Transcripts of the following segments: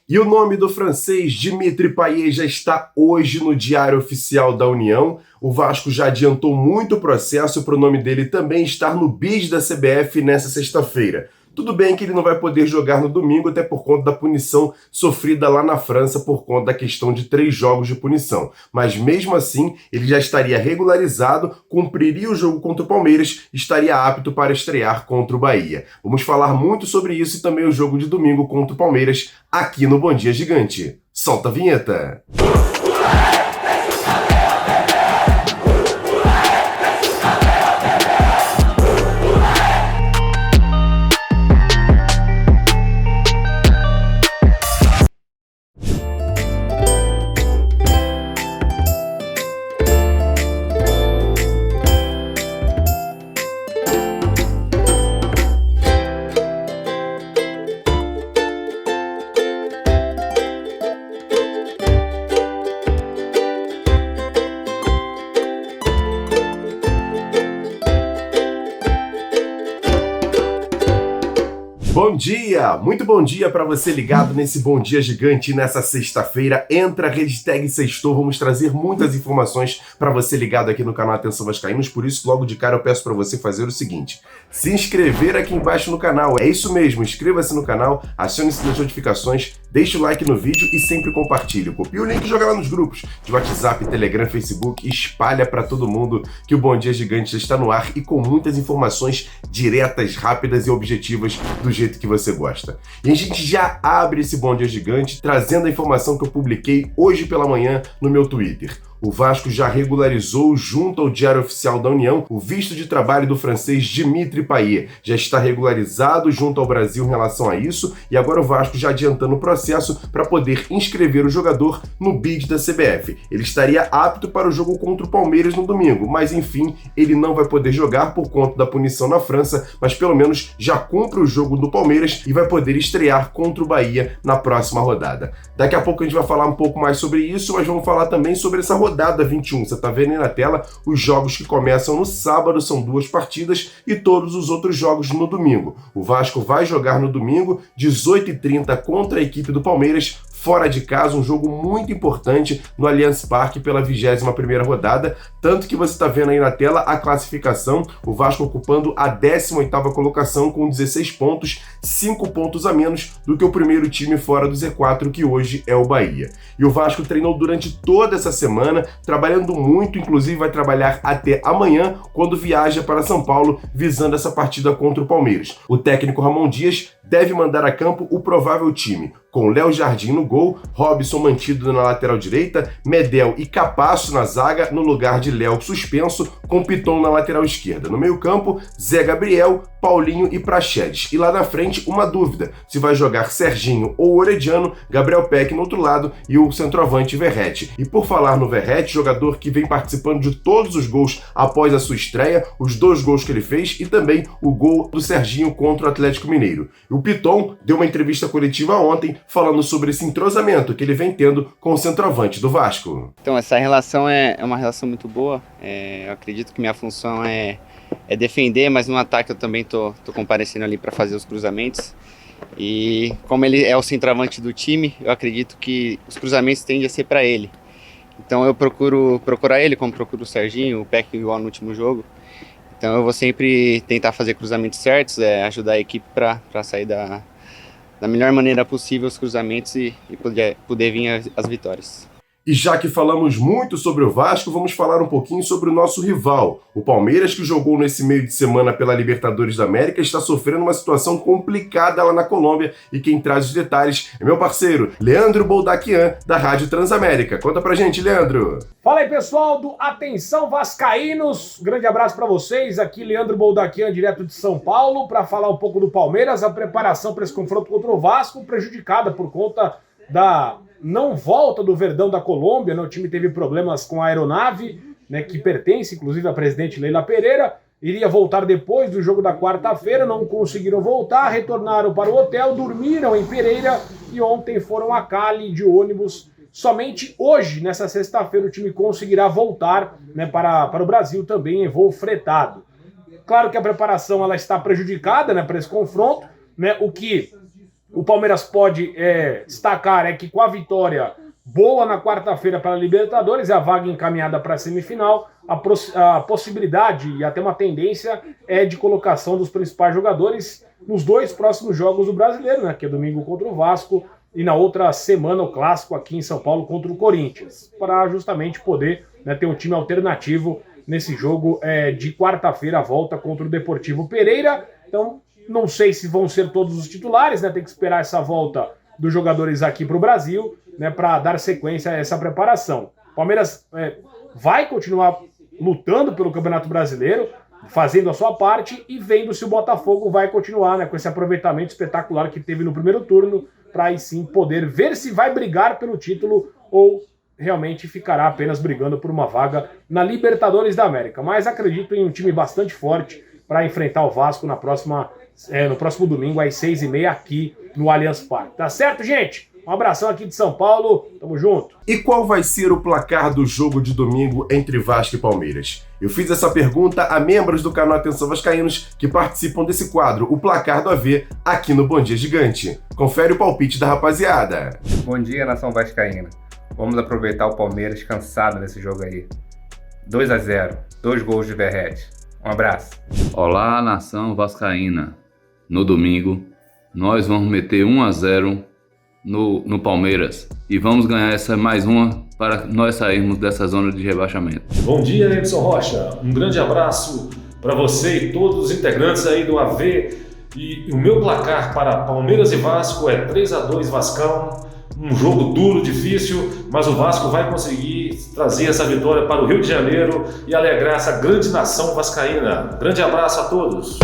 E o nome do francês Dimitri Payet já está hoje no Diário Oficial da União. O Vasco já adiantou muito o processo para o nome dele também estar no BID da CBF nessa sexta-feira. Tudo bem que ele não vai poder jogar no domingo, até por conta da punição sofrida lá na França por conta da questão de 3 jogos de punição. Mas mesmo assim, ele já estaria regularizado, cumpriria o jogo contra o Palmeiras, estaria apto para estrear contra o Bahia. Vamos falar muito sobre isso e também o jogo de domingo contra o Palmeiras aqui no Bom Dia Gigante. Solta a vinheta! Bom dia! Muito bom dia para você ligado nesse Bom Dia Gigante nessa sexta-feira. Entra a hashtag Sextou, vamos trazer muitas informações para você ligado aqui no canal Atenção Vascaínos, por isso logo de cara eu peço para você fazer o seguinte, se inscrever aqui embaixo no canal, é isso mesmo, inscreva-se no canal, acione as notificações, deixe o like no vídeo e sempre compartilhe. Copie o link e joga lá nos grupos de WhatsApp, Telegram, Facebook, espalha para todo mundo que o Bom Dia Gigante já está no ar e com muitas informações diretas, rápidas e objetivas do jeito que você gosta. E a gente já abre esse Bom Dia Gigante trazendo a informação que eu publiquei hoje pela manhã no meu Twitter. O Vasco já regularizou junto ao Diário Oficial da União o visto de trabalho do francês Dimitri Payet. Já está regularizado junto ao Brasil em relação a isso e agora o Vasco já adiantando o processo para poder inscrever o jogador no BID da CBF. Ele estaria apto para o jogo contra o Palmeiras no domingo, mas enfim, ele não vai poder jogar por conta da punição na França, mas pelo menos já cumpre o jogo do Palmeiras e vai poder estrear contra o Bahia na próxima rodada. Daqui a pouco a gente vai falar um pouco mais sobre isso, mas vamos falar também sobre essa rodada 21. Você está vendo aí na tela os jogos que começam no sábado, são 2 partidas e todos os outros jogos no domingo. O Vasco vai jogar no domingo, 18h30 contra a equipe do Palmeiras, fora de casa, um jogo muito importante no Allianz Parque pela 21ª rodada, tanto que você está vendo aí na tela a classificação, o Vasco ocupando a 18ª colocação com 16 pontos, 5 pontos a menos do que o primeiro time fora do Z4, que hoje é o Bahia. E o Vasco treinou durante toda essa semana, trabalhando muito, inclusive vai trabalhar até amanhã, quando viaja para São Paulo, visando essa partida contra o Palmeiras. O técnico Ramon Dias deve mandar a campo o provável time, com Léo Jardim no gol, Robson mantido na lateral direita, Medel e Capasso na zaga, no lugar de Léo suspenso, com Piton na lateral esquerda. No meio-campo, Zé Gabriel, Paulinho e Praxedes. E lá na frente, uma dúvida, se vai jogar Serginho ou Orediano, Gabriel Peck no outro lado e o centroavante Verratti. E por falar no Verratti, jogador que vem participando de todos os gols após a sua estreia, os 2 gols que ele fez e também o gol do Serginho contra o Atlético Mineiro. E o Piton deu uma entrevista coletiva ontem falando sobre esse entrosamento que ele vem tendo com o centroavante do Vasco. Então, essa relação é uma relação muito boa. Eu acredito que minha função é defender, mas no ataque eu também tô comparecendo ali para fazer os cruzamentos. E como ele é o centroavante do time, eu acredito que os cruzamentos tendem a ser para ele. Então eu procuro procurar ele, como procuro o Serginho, o Peck igual no último jogo. Então eu vou sempre tentar fazer cruzamentos certos, ajudar a equipe para sair da melhor maneira possível os cruzamentos e poder vir as vitórias. E já que falamos muito sobre o Vasco, vamos falar um pouquinho sobre o nosso rival. O Palmeiras, que jogou nesse meio de semana pela Libertadores da América, está sofrendo uma situação complicada lá na Colômbia e quem traz os detalhes é meu parceiro, Leandro Boldaquian, da Rádio Transamérica. Conta pra gente, Leandro. Fala aí, pessoal do Atenção Vascaínos. Grande abraço pra vocês. Aqui Leandro Boldaquian, direto de São Paulo, para falar um pouco do Palmeiras. A preparação para esse confronto contra o Vasco prejudicada por conta da não volta do Verdão da Colômbia, né? O time teve problemas com a aeronave, né, que pertence inclusive à presidente Leila Pereira, iria voltar depois do jogo da quarta-feira, não conseguiram voltar, retornaram para o hotel, dormiram em Pereira e ontem foram a Cali de ônibus. Somente hoje, nessa sexta-feira, o time conseguirá voltar, né, para o Brasil também em voo fretado. Claro que a preparação ela está prejudicada, né, para esse confronto, né, o que o Palmeiras pode destacar é que com a vitória boa na quarta-feira para a Libertadores, a vaga encaminhada para a semifinal, a possibilidade e até uma tendência é de colocação dos principais jogadores nos 2 próximos jogos do Brasileiro, né, que é domingo contra o Vasco e na outra semana o clássico aqui em São Paulo contra o Corinthians, para justamente poder, né, ter um time alternativo nesse jogo de quarta-feira, a volta contra o Deportivo Pereira. Então, não sei se vão ser todos os titulares, né, tem que esperar essa volta dos jogadores aqui para o Brasil, né, para dar sequência a essa preparação. O Palmeiras vai continuar lutando pelo Campeonato Brasileiro, fazendo a sua parte e vendo se o Botafogo vai continuar, né, com esse aproveitamento espetacular que teve no primeiro turno, para aí sim poder ver se vai brigar pelo título ou realmente ficará apenas brigando por uma vaga na Libertadores da América. Mas acredito em um time bastante forte para enfrentar o Vasco no próximo domingo às 6h30 aqui no Allianz Parque. Tá certo, gente? Um abração aqui de São Paulo, tamo junto. E qual vai ser o placar do jogo de domingo entre Vasco e Palmeiras? Eu fiz essa pergunta a membros do canal Atenção Vascaínos que participam desse quadro, o Placar do AV, aqui no Bom Dia Gigante. Confere o palpite da rapaziada. Bom dia, nação vascaína. Vamos aproveitar o Palmeiras cansado nesse jogo aí. 2-0, 2 gols de Verratti. Um abraço. Olá, nação vascaína. No domingo, nós vamos meter 1-0 no Palmeiras e vamos ganhar essa mais uma para nós sairmos dessa zona de rebaixamento. Bom dia, Edson Rocha. Um grande abraço para você e todos os integrantes aí do AV. E o meu placar para Palmeiras e Vasco é 3-2 Vascão. Um jogo duro, difícil, mas o Vasco vai conseguir trazer essa vitória para o Rio de Janeiro e alegrar essa grande nação vascaína. Grande abraço a todos.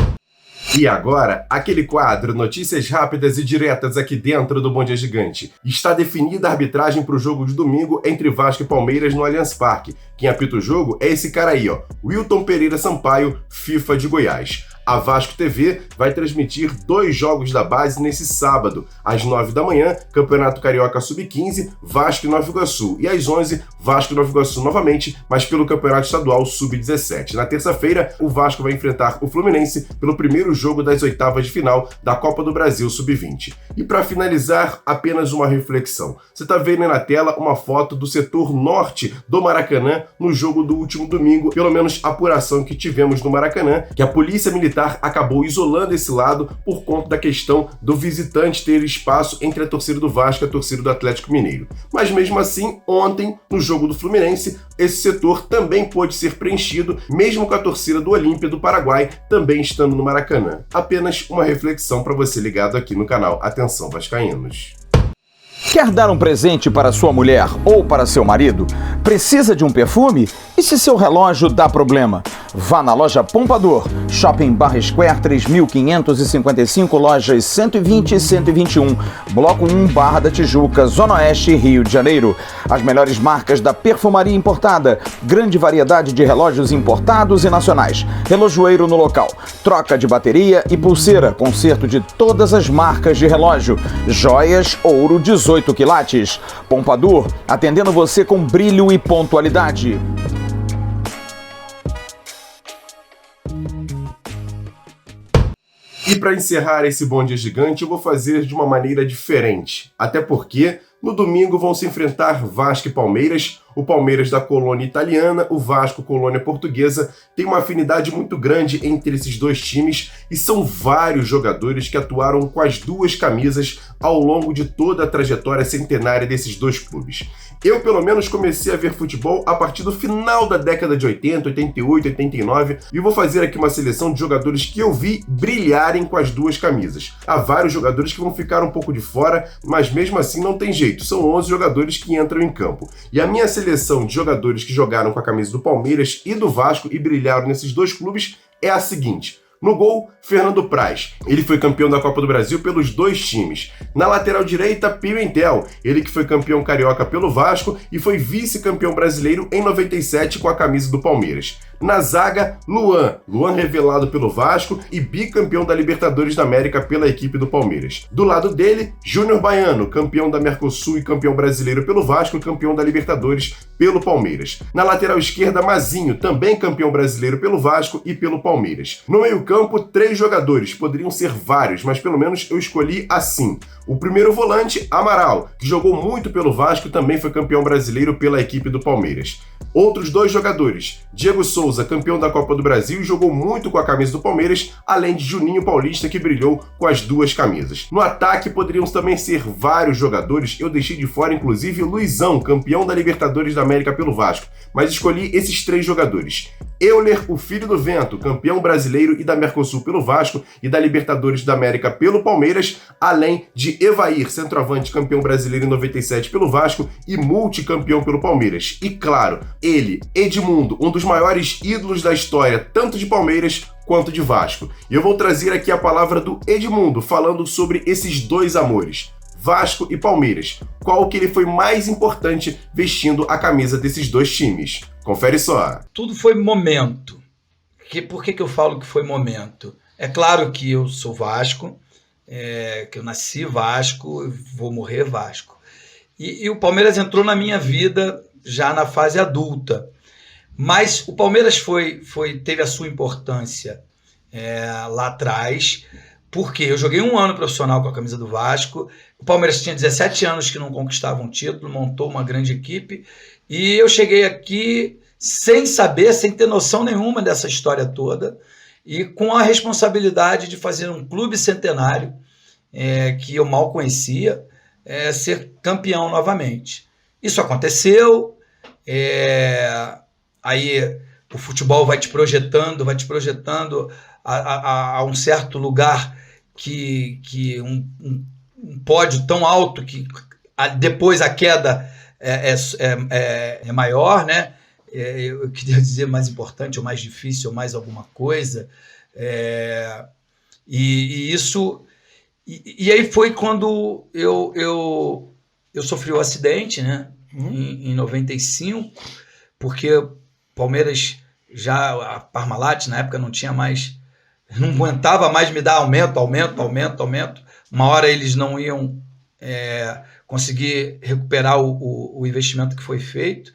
E agora, aquele quadro, notícias rápidas e diretas aqui dentro do Bom Dia Gigante. Está definida a arbitragem para o jogo de domingo entre Vasco e Palmeiras no Allianz Parque. Quem apita o jogo é esse cara aí, ó, Wilton Pereira Sampaio, FIFA de Goiás. A Vasco TV vai transmitir 2 jogos da base nesse sábado. Às 9 da manhã, Campeonato Carioca Sub-15, Vasco e Nova Iguaçu. E às 11, Vasco e Nova Iguaçu novamente, mas pelo Campeonato Estadual Sub-17. Na terça-feira, o Vasco vai enfrentar o Fluminense pelo primeiro jogo das oitavas de final da Copa do Brasil Sub-20. E para finalizar, apenas uma reflexão. Você está vendo aí na tela uma foto do setor norte do Maracanã no jogo do último domingo, pelo menos a apuração que tivemos no Maracanã, que a Polícia Militar acabou isolando esse lado por conta da questão do visitante ter espaço entre a torcida do Vasco e a torcida do Atlético Mineiro. Mas mesmo assim, ontem, no jogo do Fluminense, esse setor também pôde ser preenchido, mesmo com a torcida do Olímpia do Paraguai também estando no Maracanã. Apenas uma reflexão para você ligado aqui no canal Atenção Vascaínos. Quer dar um presente para sua mulher ou para seu marido? Precisa de um perfume? E se seu relógio dá problema? Vá na loja Pompador, Shopping Barra Square 3555, lojas 120 e 121, Bloco 1, Barra da Tijuca, Zona Oeste, Rio de Janeiro. As melhores marcas da perfumaria importada, grande variedade de relógios importados e nacionais, relojoeiro no local, troca de bateria e pulseira, conserto de todas as marcas de relógio, joias, ouro 18 quilates. Pompador, atendendo você com brilho e pontualidade. E para encerrar esse Bom Dia Gigante, eu vou fazer de uma maneira diferente. Até porque no domingo vão se enfrentar Vasco e Palmeiras. O Palmeiras da colônia italiana, o Vasco colônia portuguesa. Tem uma afinidade muito grande entre esses dois times e são vários jogadores que atuaram com as duas camisas ao longo de toda a trajetória centenária desses dois clubes. Eu, pelo menos, comecei a ver futebol a partir do final da década de 80, 88, 89 e vou fazer aqui uma seleção de jogadores que eu vi brilharem com as duas camisas. Há vários jogadores que vão ficar um pouco de fora, mas mesmo assim não tem jeito. São 11 jogadores que entram em campo. E a minha seleção de jogadores que jogaram com a camisa do Palmeiras e do Vasco e brilharam nesses dois clubes é a seguinte. No gol, Fernando Praz. Ele foi campeão da Copa do Brasil pelos dois times. Na lateral direita, Pimentel. Ele que foi campeão carioca pelo Vasco e foi vice-campeão brasileiro em 97 com a camisa do Palmeiras. Na zaga, Luan. Luan revelado pelo Vasco e bicampeão da Libertadores da América pela equipe do Palmeiras. Do lado dele, Júnior Baiano, campeão da Mercosul e campeão brasileiro pelo Vasco e campeão da Libertadores pelo Palmeiras. Na lateral esquerda, Mazinho, também campeão brasileiro pelo Vasco e pelo Palmeiras. No meio-campo, 3 jogadores, poderiam ser vários, mas pelo menos eu escolhi assim. O primeiro volante, Amaral, que jogou muito pelo Vasco e também foi campeão brasileiro pela equipe do Palmeiras. Outros 2 jogadores, Diego Souza, campeão da Copa do Brasil e jogou muito com a camisa do Palmeiras, além de Juninho Paulista, que brilhou com as 2 camisas. No ataque poderiam também ser vários jogadores, eu deixei de fora inclusive Luizão, campeão da Libertadores da América pelo Vasco, mas escolhi esses 3 jogadores. Euler, o filho do vento, campeão brasileiro e da Mercosul pelo Vasco e da Libertadores da América pelo Palmeiras, além de Evair, centroavante, campeão brasileiro em 97 pelo Vasco e multicampeão pelo Palmeiras. E claro, ele, Edmundo, um dos maiores ídolos da história, tanto de Palmeiras quanto de Vasco. E eu vou trazer aqui a palavra do Edmundo, falando sobre esses 2 amores, Vasco e Palmeiras. Qual que ele foi mais importante vestindo a camisa desses 2 times? Confere só. Tudo foi momento. Por que eu falo que foi momento? É claro que eu sou Vasco, que eu nasci Vasco, vou morrer Vasco. E o Palmeiras entrou na minha vida já na fase adulta. Mas o Palmeiras teve a sua importância lá atrás, porque eu joguei 1 ano profissional com a camisa do Vasco, o Palmeiras tinha 17 anos que não conquistava um título, montou uma grande equipe, e eu cheguei aqui sem saber, sem ter noção nenhuma dessa história toda, e com a responsabilidade de fazer um clube centenário, que eu mal conhecia, ser campeão novamente. Isso aconteceu, aí o futebol vai te projetando a um certo lugar que um pódio tão alto que depois a queda é maior, né? Eu queria dizer mais importante, ou mais difícil, ou mais alguma coisa. Isso... E aí foi quando eu sofri o acidente, né? Em 95, porque o Palmeiras a Parmalat na época não aguentava mais me dar aumento. Uma hora eles não iam conseguir recuperar o investimento que foi feito.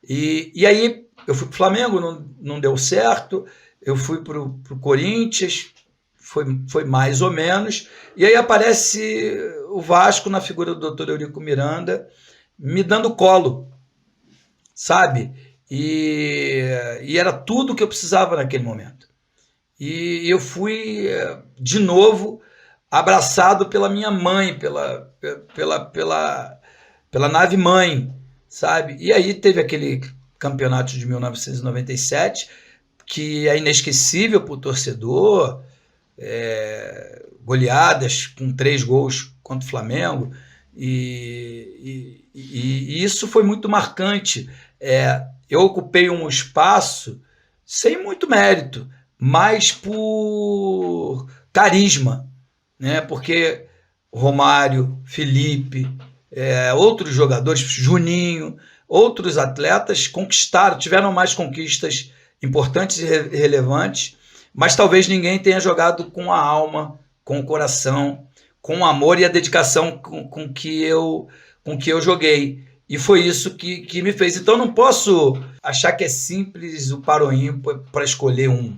E aí eu fui para o Flamengo, não deu certo, eu fui para o Corinthians, foi mais ou menos, e aí aparece o Vasco na figura do Dr. Eurico Miranda, me dando colo, sabe? E era tudo o que eu precisava naquele momento. E eu fui, de novo, abraçado pela minha mãe, pela nave mãe, sabe? E aí teve aquele campeonato de 1997, que é inesquecível para o torcedor, goleadas com 3 gols contra o Flamengo, e isso foi muito marcante. Eu ocupei um espaço sem muito mérito, mas por carisma, né? Porque Romário, Felipe, outros jogadores, Juninho, outros atletas tiveram mais conquistas importantes e relevantes, mas talvez ninguém tenha jogado com a alma, com o coração, com o amor e a dedicação com que eu joguei. E foi isso que me fez. Então não posso achar que é simples o par ou ímpar para escolher um,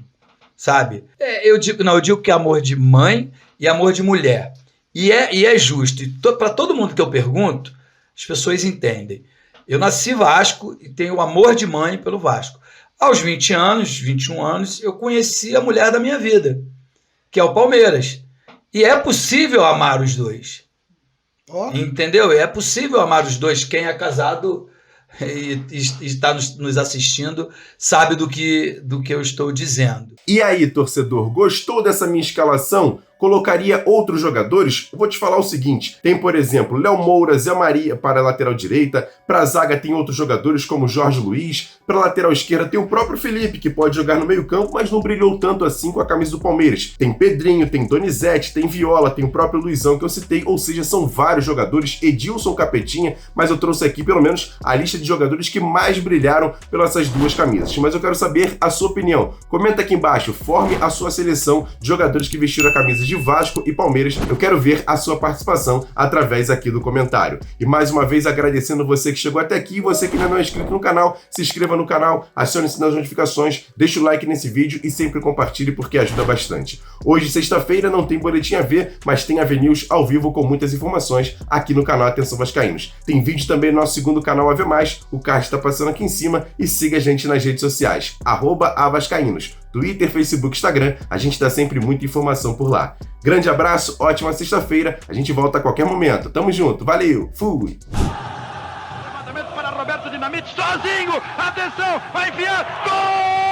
sabe? Eu digo que é amor de mãe e amor de mulher. E é justo. Para todo mundo que eu pergunto, as pessoas entendem. Eu nasci Vasco e tenho amor de mãe pelo Vasco. Aos 21 anos, eu conheci a mulher da minha vida, que é o Palmeiras. E é possível amar os 2. Entendeu? É possível amar os 2. Quem é casado e está nos assistindo sabe do que eu estou dizendo. E aí, torcedor, gostou dessa minha escalação? Colocaria outros jogadores? Eu vou te falar o seguinte, tem, por exemplo, Léo Moura, Zé Maria para a lateral direita, para a zaga tem outros jogadores como Jorge Luiz, para a lateral esquerda tem o próprio Felipe, que pode jogar no meio campo, mas não brilhou tanto assim com a camisa do Palmeiras. Tem Pedrinho, tem Donizete, tem Viola, tem o próprio Luizão que eu citei, ou seja, são vários jogadores, Edilson, Capetinha, mas eu trouxe aqui pelo menos a lista de jogadores que mais brilharam pelas essas 2 camisas. Mas eu quero saber a sua opinião. Comenta aqui embaixo, forme a sua seleção de jogadores que vestiram a camisa coisas de Vasco e Palmeiras, eu quero ver a sua participação através aqui do comentário. E mais uma vez agradecendo você que chegou até aqui, você que ainda não é inscrito no canal, se inscreva no canal, acione o sininho das notificações, deixa o like nesse vídeo e sempre compartilhe porque ajuda bastante. Hoje, sexta-feira, não tem Boletim AV, mas tem AV News ao vivo com muitas informações aqui no canal Atenção Vascaínos. Tem vídeo também no nosso segundo canal AV+, o card está passando aqui em cima e siga a gente nas redes sociais, @avascaínos. Twitter, Facebook, Instagram, a gente dá sempre muita informação por lá. Grande abraço, ótima sexta-feira, a gente volta a qualquer momento. Tamo junto, valeu, fui! Levantamento para Roberto Dinamite, sozinho, atenção, vai enfiar, gol!